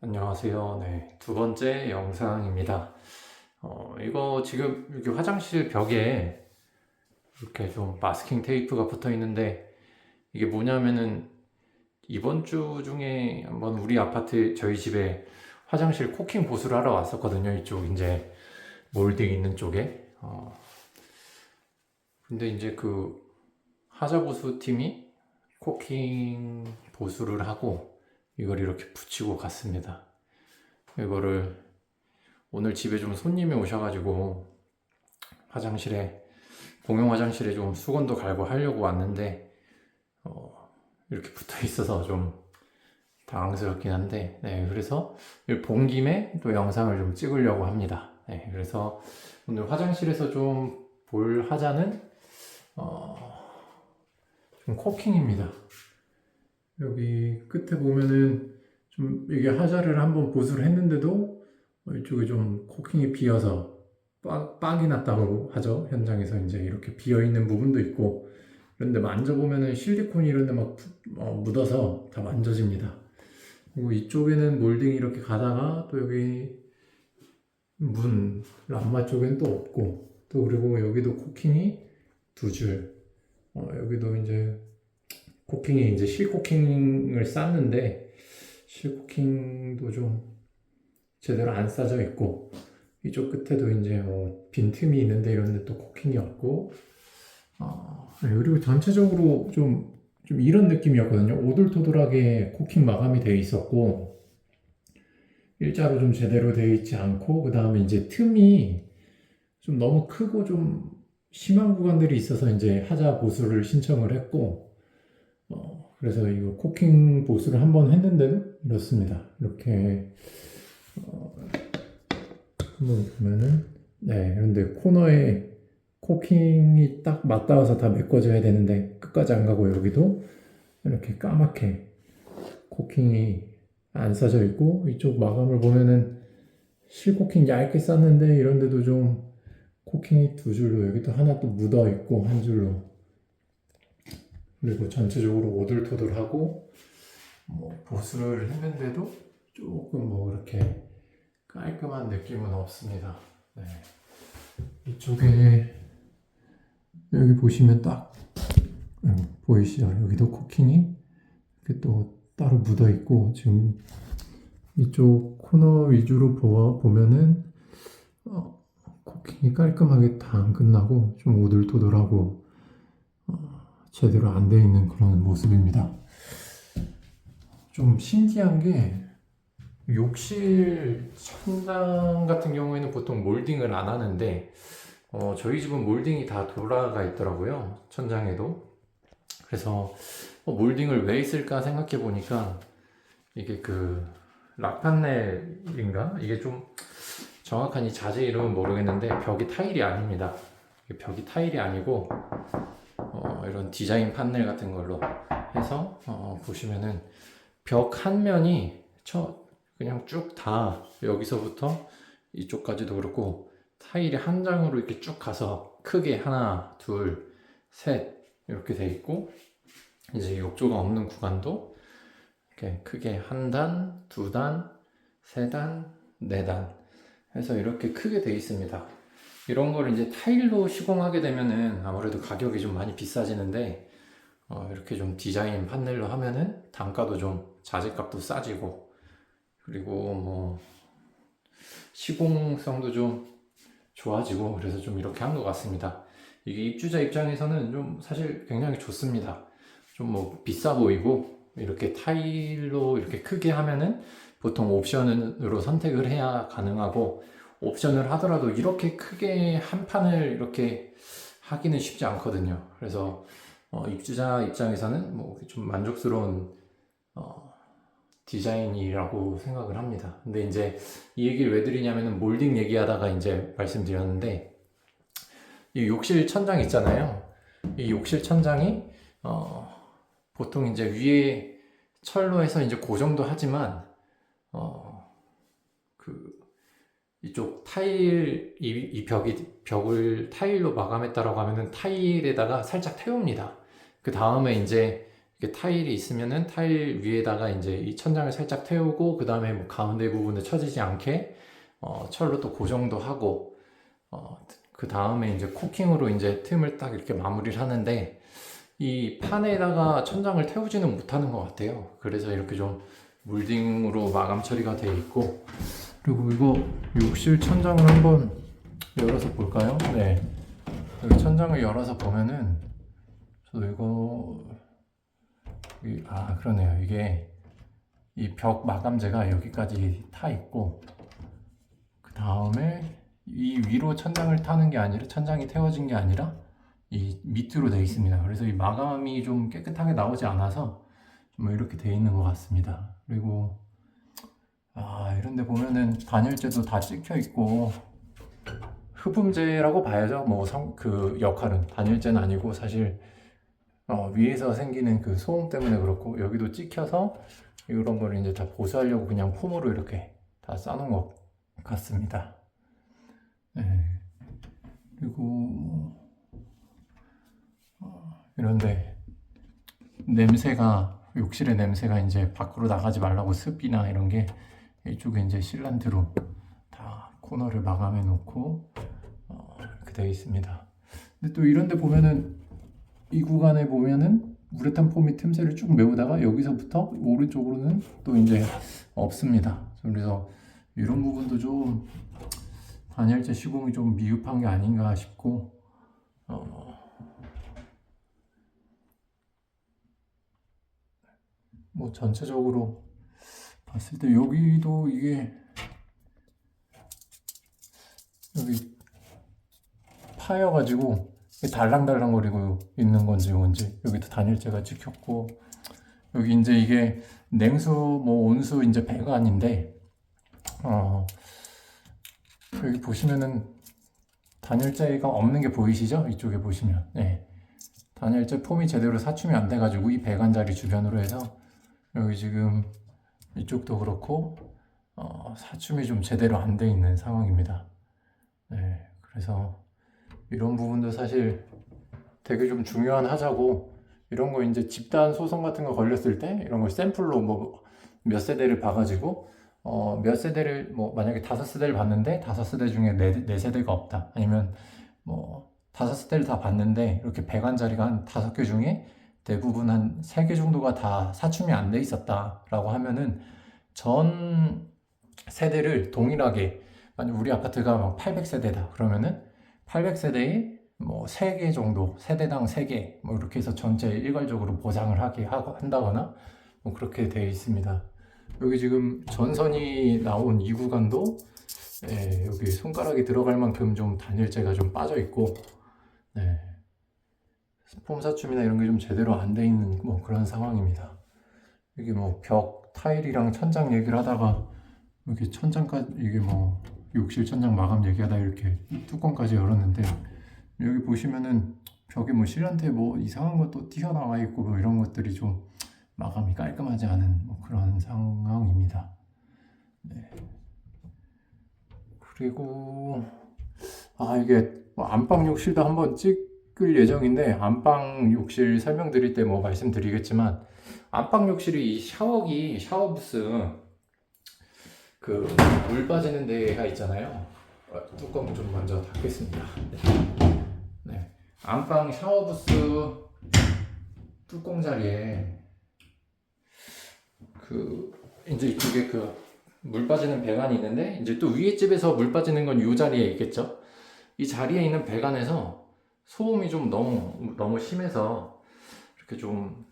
안녕하세요. 네, 두 번째 영상입니다. 이거 지금 여기 화장실 벽에 이렇게 좀 마스킹 테이프가 붙어 있는데 이게 뭐냐면은 이번 주 중에 한번 우리 아파트 저희 집에 화장실 코킹 보수를 하러 왔었거든요. 이쪽 이제 몰딩 있는 쪽에. 근데 이제 그 하자 보수 팀이 코킹 보수를 하고 이걸 이렇게 붙이고 갔습니다. 이거를 오늘 집에 좀 손님이 오셔가지고 화장실에 공용 화장실에 좀 수건도 갈고 하려고 왔는데 이렇게 붙어 있어서 좀 당황스럽긴 한데 그래서 본 김에 또 영상을 좀 찍으려고 합니다. 그래서 오늘 화장실에서 좀 볼 하자는 좀 코킹입니다. 여기 끝에 보면은 좀 이게 하자를 한번 보수를 했는데도 이쪽에 좀 코킹이 비어서 빡이 났다고 하죠. 현장에서 이제 이렇게 비어 있는 부분도 있고, 그런데 만져보면은 실리콘이 이런 데 막 묻어서 다 만져집니다. 그리고 이쪽에는 몰딩이 이렇게 가다가 또 여기 람마 쪽엔 또 없고, 또 그리고 여기도 코킹이 두 줄. 여기도 이제 코킹이 이제 실코킹을 쌌는데 실코킹도 좀 제대로 안 싸져 있고, 이쪽 끝에도 이제 빈틈이 있는데 이런 데 또 코킹이 없고, 그리고 전체적으로 좀 이런 느낌이었거든요. 오돌토돌하게 코킹 마감이 되어 있었고, 일자로 좀 제대로 되어 있지 않고, 그 다음에 이제 틈이 좀 너무 크고 좀 심한 구간들이 있어서 이제 하자 보수를 신청을 했고, 그래서 이거 코킹 보수를 한번 했는데도 이렇습니다. 이렇게 한번 보면은 그런데 코너에 코킹이 딱 맞닿아서 다 메꿔져야 되는데 끝까지 안 가고 여기도 이렇게 까맣게 코킹이 안 싸져 있고, 이쪽 마감을 보면은 실코킹 얇게 쌌는데 이런데도 좀 코킹이 두 줄로, 여기도 하나 또 묻어 있고 한 줄로, 그리고 전체적으로 오돌토돌하고 보수를 했는데도 조금 이렇게 깔끔한 느낌은 없습니다. 이쪽에 여기 보시면 딱 보이시죠? 여기도 코킹이 이렇게 또 따로 묻어 있고, 지금 이쪽 코너 위주로 보면은 코킹이 깔끔하게 다 안 끝나고 좀 오돌토돌하고 제대로 안 돼 있는 그런 모습입니다. 좀 신기한 게 욕실 천장 같은 경우에는 보통 몰딩을 안 하는데 저희 집은 몰딩이 다 돌아가 있더라고요. 천장에도. 그래서 몰딩을 왜 있을까 생각해 보니까 이게 그 락판넬인가? 이게 좀 정확한 이 자재 이름은 모르겠는데 벽이 타일이 아닙니다. 벽이 타일이 아니고 이런 디자인 판넬 같은 걸로 해서 보시면은 벽 한 면이 그냥 쭉 다 여기서부터 이쪽까지도 그렇고 타일이 한 장으로 이렇게 쭉 가서 크게 하나, 둘, 셋 이렇게 돼 있고, 이제 욕조가 없는 구간도 이렇게 크게 한 단, 두 단, 세 단, 네 단 해서 이렇게 크게 돼 있습니다. 이런 걸 이제 타일로 시공하게 되면은 아무래도 가격이 좀 많이 비싸지는데 이렇게 좀 디자인 판넬로 하면은 단가도 좀 자재값도 싸지고, 그리고 시공성도 좀 좋아지고, 그래서 좀 이렇게 한 것 같습니다. 이게 입주자 입장에서는 좀 사실 굉장히 좋습니다. 좀 비싸 보이고, 이렇게 타일로 이렇게 크게 하면은 보통 옵션으로 선택을 해야 가능하고, 옵션을 하더라도 이렇게 크게 한 판을 이렇게 하기는 쉽지 않거든요. 그래서 입주자 입장에서는 좀 만족스러운 디자인이라고 생각을 합니다. 근데 이제 이 얘기를 왜 드리냐면은 몰딩 얘기하다가 이제 말씀드렸는데, 이 욕실 천장 있잖아요. 이 욕실 천장이 보통 이제 위에 철로 해서 이제 고정도 하지만 이쪽 타일 이 벽을 타일로 마감했다라고 하면은 타일에다가 살짝 태웁니다. 그 다음에 이제 이게 타일이 있으면은 타일 위에다가 이제 이 천장을 살짝 태우고 그 다음에 뭐 가운데 부분에 처지지 않게 철로 또 고정도 하고 그 다음에 이제 코킹으로 이제 틈을 딱 이렇게 마무리를 하는데 이 판에다가 천장을 태우지는 못하는 것 같아요. 그래서 이렇게 좀 몰딩으로 마감 처리가 되어 있고, 그리고 이거 욕실 천장을 한번 열어서 볼까요? 네, 여기 천장을 열어서 보면은 저도 이거 그러네요. 이게 이 벽 마감재가 여기까지 타 있고, 그 다음에 이 위로 천장을 타는 게 아니라, 천장이 태워진 게 아니라 이 밑으로 되어 있습니다. 그래서 이 마감이 좀 깨끗하게 나오지 않아서 좀 이렇게 되어 있는 것 같습니다. 그리고 이런 데 보면은 단열재도 다 찍혀 있고, 흡음재라고 봐야죠. 뭐 그 역할은 단열재는 아니고 사실 위에서 생기는 그 소음 때문에 그렇고, 여기도 찍혀서 이런 걸 이제 다 보수하려고 그냥 폼으로 이렇게 다 싸놓은 것 같습니다. 네. 그리고 이런데 냄새가, 욕실의 냄새가 이제 밖으로 나가지 말라고 습이나 이런 게 이쪽에 이제 실란드로 다 코너를 마감해 놓고 이렇게 되어 있습니다. 근데 또 이런 데 보면은 이 구간에 보면은 우레탄 폼이 틈새를 쭉 메우다가 여기서부터 오른쪽으로는 또 이제 없습니다. 그래서 이런 부분도 좀 단열재 시공이 좀 미흡한 게 아닌가 싶고, 뭐 전체적으로 봤을 때 여기도 이게 여기 파여가지고 달랑달랑거리고 있는 건지 뭔지, 여기도 단열재가 찍혔고, 여기 이제 이게 냉수 뭐 온수 이제 배관인데 여기 보시면은 단열재가 없는 게 보이시죠? 이쪽에 보시면 단열재 폼이 제대로 사춤이 안 돼가지고 이 배관 자리 주변으로 해서 여기 지금 이쪽도 그렇고 사춤이 좀 제대로 안 돼 있는 상황입니다. 그래서 이런 부분도 사실 되게 좀 중요한 하자고, 이런 거 이제 집단 소송 같은 거 걸렸을 때 이런 걸 샘플로 뭐 몇 세대를 봐가지고 몇 세대를 뭐 만약에 5세대를 봤는데 5세대 중에 4세대가 없다, 아니면 뭐 5세대를 다 봤는데 이렇게 배관 자리가 한 5개 중에 대부분 한 3개 정도가 다 사춤이 안 돼 있었다 라고 하면은 전 세대를 동일하게, 만약 우리 아파트가 막 800세대다 그러면은 800세대에 뭐 3개 정도, 세대당 3개 뭐 이렇게 해서 전체 일괄적으로 보장을 한다거나 뭐 그렇게 되어 있습니다. 여기 지금 전선이 나온 이 구간도 여기 손가락이 들어갈 만큼 좀 단열재가 좀 빠져 있고, 폼 사춤이나 이런 게 좀 제대로 안 돼 있는 뭐 그런 상황입니다. 이게 뭐 벽 타일이랑 천장 얘기를 하다가 이렇게 천장까지, 이게 뭐 욕실 천장 마감 얘기하다 이렇게 뚜껑까지 열었는데, 여기 보시면은 벽에 뭐 실한테 뭐 이상한 것도 튀어나와 있고 뭐 이런 것들이 좀 마감이 깔끔하지 않은 뭐 그런 상황입니다. 그리고 이게 뭐 안방 욕실도 한번 찍을 예정인데, 안방 욕실 설명드릴 때 뭐 말씀드리겠지만, 안방 욕실이 이 샤워 부스 그 물 빠지는 데가 있잖아요. 뚜껑 좀 먼저 닫겠습니다. 안방 샤워 부스 뚜껑 자리에 이제 이쪽에 물 빠지는 배관이 있는데, 이제 또 위에 집에서 물 빠지는 건 이 자리에 있겠죠. 이 자리에 있는 배관에서 소음이 좀 너무 심해서 이렇게 좀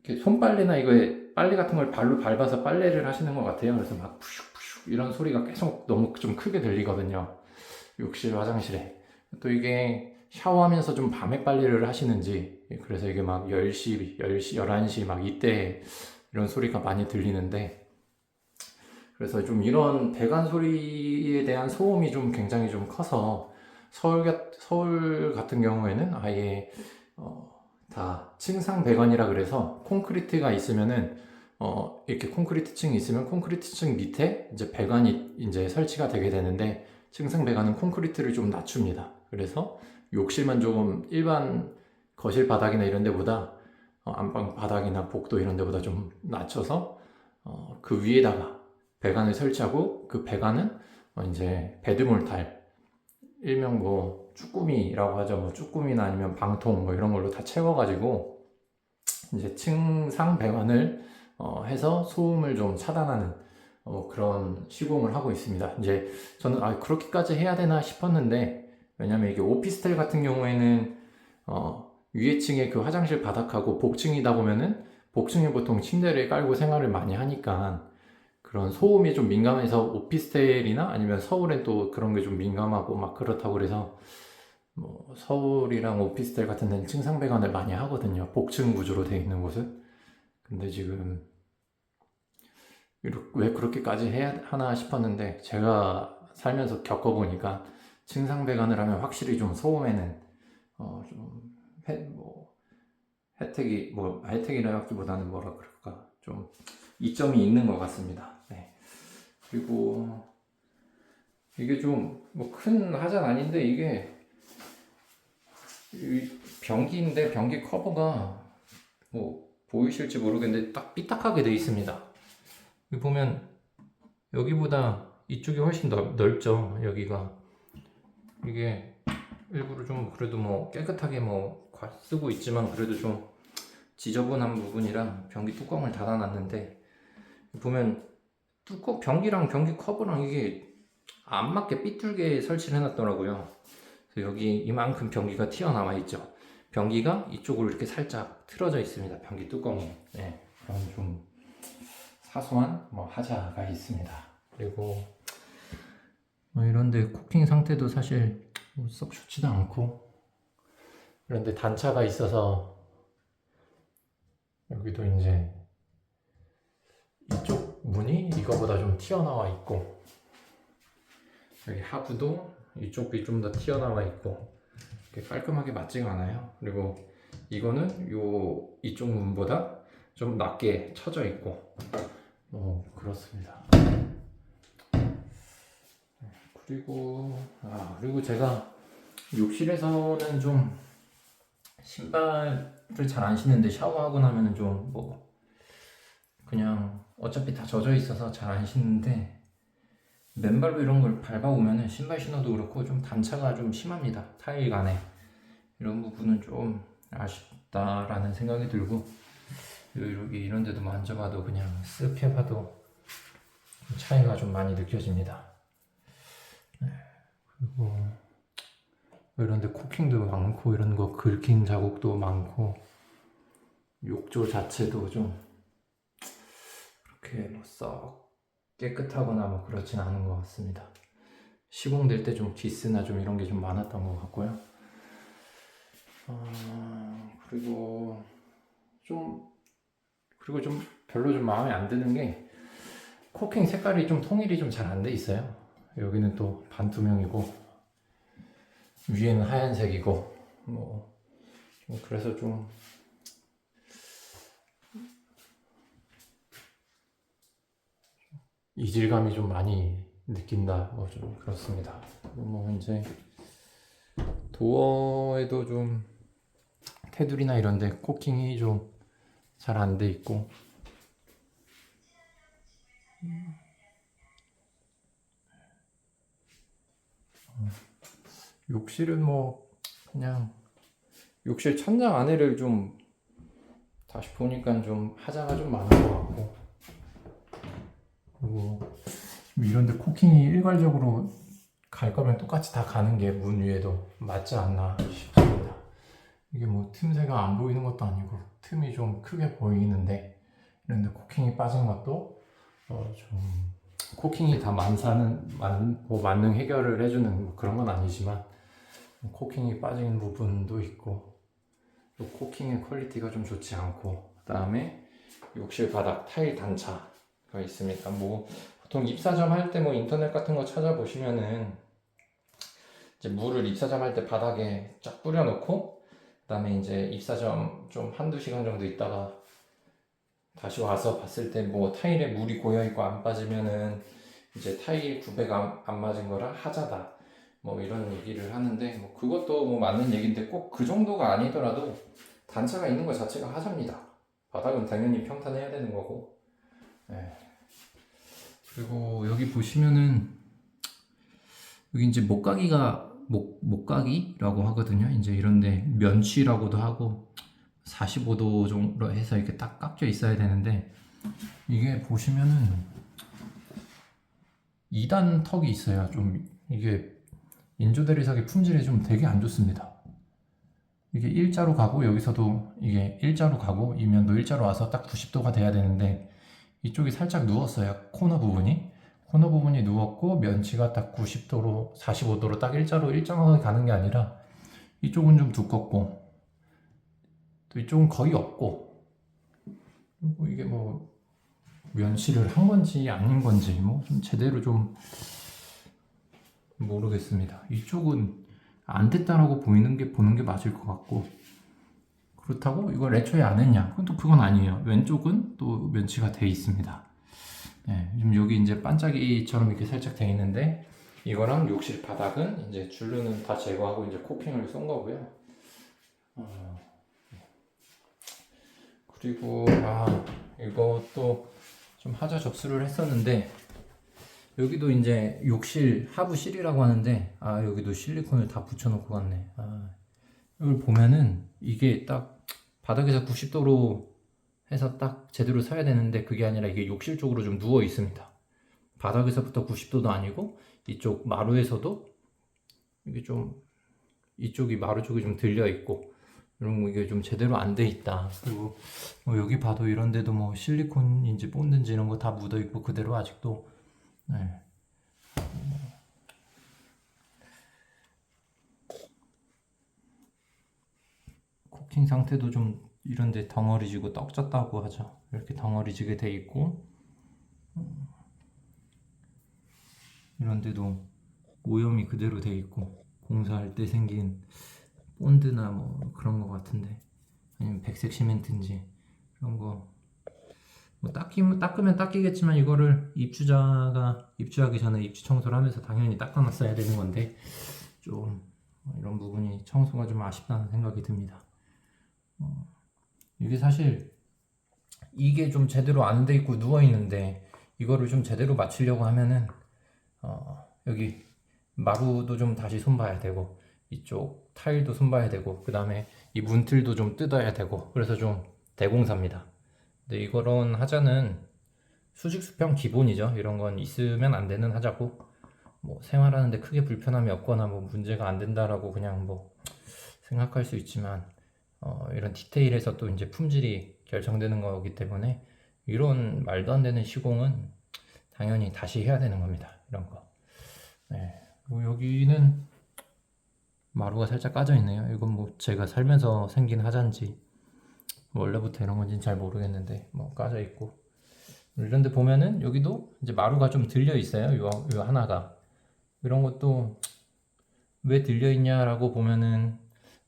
이렇게 손빨래나 이거에 빨래 같은 걸 발로 밟아서 빨래를 하시는 것 같아요. 그래서 막 푸슉푸슉 이런 소리가 계속 너무 좀 크게 들리거든요. 욕실 화장실에. 또 이게 샤워하면서 좀 밤에 빨래를 하시는지, 그래서 이게 막 10시, 11시 막 이때 이런 소리가 많이 들리는데, 그래서 좀 이런 배관 소리에 대한 소음이 좀 굉장히 좀 커서 서울 같은 경우에는 아예 다 층상 배관이라 그래서 콘크리트가 있으면은 이렇게 콘크리트 층이 있으면 콘크리트 층 밑에 이제 배관이 이제 설치가 되게 되는데, 층상 배관은 콘크리트를 좀 낮춥니다. 그래서 욕실만 조금 일반 거실 바닥이나 이런 데보다 안방 바닥이나 복도 이런 데보다 좀 낮춰서 그 위에다가 배관을 설치하고 그 배관은 이제 배드몰 타일, 일명 뭐 쭈꾸미라고 하죠. 뭐 쭈꾸미나 아니면 방통 뭐 이런 걸로 다 채워가지고 이제 층상 배관을 해서 소음을 좀 차단하는 그런 시공을 하고 있습니다. 이제 저는 그렇게까지 해야 되나 싶었는데, 왜냐면 이게 오피스텔 같은 경우에는 위에 층에 그 화장실 바닥하고 복층이다 보면은 복층에 보통 침대를 깔고 생활을 많이 하니까 그런 소음이 좀 민감해서, 오피스텔이나 아니면 서울엔 또 그런 게 좀 민감하고 막 그렇다고 그래서 뭐 서울이랑 오피스텔 같은 데는 층상 배관을 많이 하거든요. 복층 구조로 되어 있는 곳은. 근데 지금 왜 그렇게까지 해야 하나 싶었는데, 제가 살면서 겪어보니까 층상 배관을 하면 확실히 좀 소음에는 좀 혜택이라기보다는 뭐라 그럴까, 좀 이점이 있는 것 같습니다. 네. 그리고 이게 좀 뭐 큰 하자는 아닌데, 이게 변기인데 변기 커버가 뭐 보이실지 모르겠는데 딱 삐딱하게 돼 있습니다. 여기 보면 여기보다 이쪽이 훨씬 넓죠. 여기가 이게 일부러 좀 그래도 뭐 깨끗하게 뭐 쓰고 있지만 그래도 좀 지저분한 부분이라 변기 뚜껑을 닫아놨는데, 보면 변기랑 변기 커버랑 이게 안 맞게 삐뚤게 설치를 해놨더라고요. 그래서 여기 이만큼 변기가 튀어나와 있죠. 변기가 이쪽으로 이렇게 살짝 틀어져 있습니다. 변기 뚜껑이. 네, 그런 좀 사소한 뭐 하자가 있습니다. 그리고 뭐 이런데 쿠킹 상태도 사실 썩 좋지도 않고, 그런데 단차가 있어서 여기도 이제 이쪽 문이 이거보다 좀 튀어나와 있고, 여기 하부도 이쪽이 좀 더 튀어나와 있고, 이렇게 깔끔하게 맞지가 않아요. 그리고 이거는 이쪽 문보다 좀 낮게 쳐져 있고, 그렇습니다. 그리고 제가 욕실에서는 좀 신발을 잘 안 신는데, 샤워하고 나면은 좀 뭐 그냥 어차피 다 젖어 있어서 잘 안 신는데, 맨발로 이런 걸 밟아오면은 신발 신어도 그렇고 좀 단차가 좀 심합니다. 타일 간에. 이런 부분은 좀 아쉽다라는 생각이 들고, 이런 데도 만져봐도 그냥 쓱 해봐도 차이가 좀 많이 느껴집니다. 그리고 이런 데 코킹도 많고, 이런 거 긁힌 자국도 많고, 욕조 자체도 좀 그렇게 뭐 썩 깨끗하거나 뭐 그렇진 않은 것 같습니다. 시공될 때 좀 기스나 좀 이런 게 좀 많았던 것 같고요. 그리고 좀 별로 좀 마음에 안 드는 게, 코킹 색깔이 좀 통일이 좀 잘 안 돼 있어요. 여기는 또 반투명이고 위에는 하얀색이고 그래서 좀 이질감이 좀 많이 느낀다, 좀 그렇습니다. 이제 도어에도 좀 테두리나 이런데 코킹이 좀 잘 안 돼 있고, 욕실은 그냥 욕실 천장 안에를 좀 다시 보니까 좀 하자가 좀 많은 것 같고, 그리고 이런데 코킹이 일괄적으로 갈 거면 똑같이 다 가는 게 문 위에도 맞지 않나 싶습니다. 이게 틈새가 안 보이는 것도 아니고 틈이 좀 크게 보이는데, 이런데 코킹이 빠진 것도 좀 코킹이 다 만능 해결을 해주는 그런 건 아니지만, 코킹이 빠진 부분도 있고, 또 코킹의 퀄리티가 좀 좋지 않고, 그 다음에 욕실 바닥 타일 단차가 있습니다. 보통 입사점 할 때 인터넷 같은 거 찾아보시면은 이제 물을 입사점 할 때 바닥에 쫙 뿌려놓고, 그 다음에 이제 입사점 좀 한두 시간 정도 있다가 다시 와서 봤을 때 타일에 물이 고여있고 안 빠지면은 이제 타일 구배가 안 맞은 거라 하자다, 뭐 이런 얘기를 하는데 뭐 그것도 뭐 맞는 얘기인데 꼭 그 정도가 아니더라도 단차가 있는 것 자체가 하자입니다. 바닥은 당연히 평탄해야 되는 거고. 네. 그리고 여기 보시면은 여기 이제 목가기라고 하거든요. 이제 이런데 면치라고도 하고 45도 정도 해서 이렇게 딱 깎여 있어야 되는데 이게 보시면은 2단 턱이 있어요. 좀 이게 인조대리석의 품질이 좀 되게 안 좋습니다. 이게 일자로 가고 여기서도 이게 일자로 가고 이 면도 일자로 와서 딱 90도가 돼야 되는데 이쪽이 살짝 누웠어요. 코너 부분이 누웠고 면치가 딱 90도로 45도로 딱 일자로 일정하게 가는 게 아니라 이쪽은 좀 두껍고 또 이쪽은 거의 없고 그리고 이게 뭐 면치를 한 건지 아닌 건지 뭐 좀 제대로 좀 모르겠습니다. 이쪽은 안 됐다라고 보는 게 맞을 것 같고 그렇다고 이걸 애초에 안 했냐? 그건 또 그건 아니에요. 왼쪽은 또 면치가 돼 있습니다. 네, 지금 여기 이제 반짝이처럼 이렇게 살짝 돼 있는데 이거랑 욕실 바닥은 이제 줄루는 다 제거하고 이제 코킹을 쏜 거고요. 그리고 이것도 좀 하자 접수를 했었는데 여기도 이제 욕실 하부실이라고 하는데 여기도 실리콘을 다 붙여놓고 갔네. 이걸 보면은 이게 딱 바닥에서 90도로 해서 딱 제대로 서야 되는데 그게 아니라 이게 욕실 쪽으로 좀 누워 있습니다. 바닥에서부터 90도도 아니고 이쪽 마루에서도 이게 좀 이쪽이 마루 쪽이 좀 들려 있고 이런 거 이게 좀 제대로 안 돼 있다. 그리고 뭐 여기 봐도 이런 데도 뭐 실리콘인지 본드인지 이런 거 다 묻어 있고 그대로 아직도 네. 코킹 상태도 좀 이런데 덩어리지고 떡졌다고 하죠. 이렇게 덩어리지게 돼 있고 이런데도 오염이 그대로 돼 있고 공사할 때 생긴 본드나 뭐 그런 거 같은데 아니면 백색 시멘트인지 그런 거 뭐 닦으면 닦이겠지만 이거를 입주자가 입주하기 전에 입주 청소를 하면서 당연히 닦아놨어야 되는 건데 좀 이런 부분이 청소가 좀 아쉽다는 생각이 듭니다. 이게 사실 이게 좀 제대로 안 돼 있고 누워 있는데 이거를 좀 제대로 맞추려고 하면은 여기 마루도 좀 다시 손봐야 되고 이쪽 타일도 손봐야 되고 그 다음에 이 문틀도 좀 뜯어야 되고 그래서 좀 대공사입니다. 근데 이런 하자는 수직 수평 기본이죠. 이런 건 있으면 안 되는 하자고 뭐 생활하는데 크게 불편함이 없거나 뭐 문제가 안 된다라고 그냥 뭐 생각할 수 있지만 이런 디테일에서 또 이제 품질이 결정되는 거기 때문에 이런 말도 안 되는 시공은 당연히 다시 해야 되는 겁니다. 이런 거. 네. 그리고 여기는 마루가 살짝 까져 있네요. 이건 뭐 제가 살면서 생긴 하자인지 원래부터 이런 건지는 잘 모르겠는데 뭐 까져 있고 이런 데 보면은 여기도 이제 마루가 좀 들려 있어요. 요 하나가 이런 것도 왜 들려 있냐라고 보면은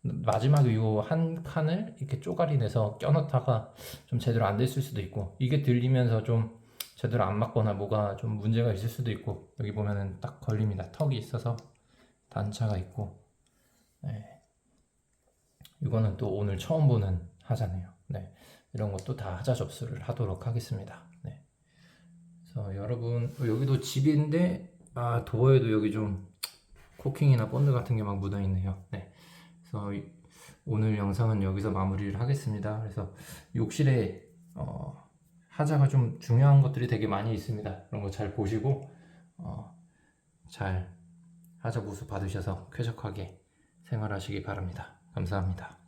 마지막에 요 한 칸을 이렇게 쪼가리 내서 껴넣다가 좀 제대로 안 됐을 수도 있고 이게 들리면서 좀 제대로 안 맞거나 뭐가 좀 문제가 있을 수도 있고 여기 보면은 딱 걸립니다. 턱이 있어서 단차가 있고 네. 이거는 또 오늘 처음 보는 하자네요. 네. 이런 것도 다 하자 접수를 하도록 하겠습니다. 네. 그래서 여러분 여기도 집인데 도어에도 여기 좀 코킹이나 본드 같은 게 막 묻어 있네요. 네. 그래서 오늘 영상은 여기서 마무리를 하겠습니다. 그래서 욕실에 하자가 좀 중요한 것들이 되게 많이 있습니다. 그런 거 잘 보시고 잘 하자 보수 받으셔서 쾌적하게 생활하시기 바랍니다. 감사합니다.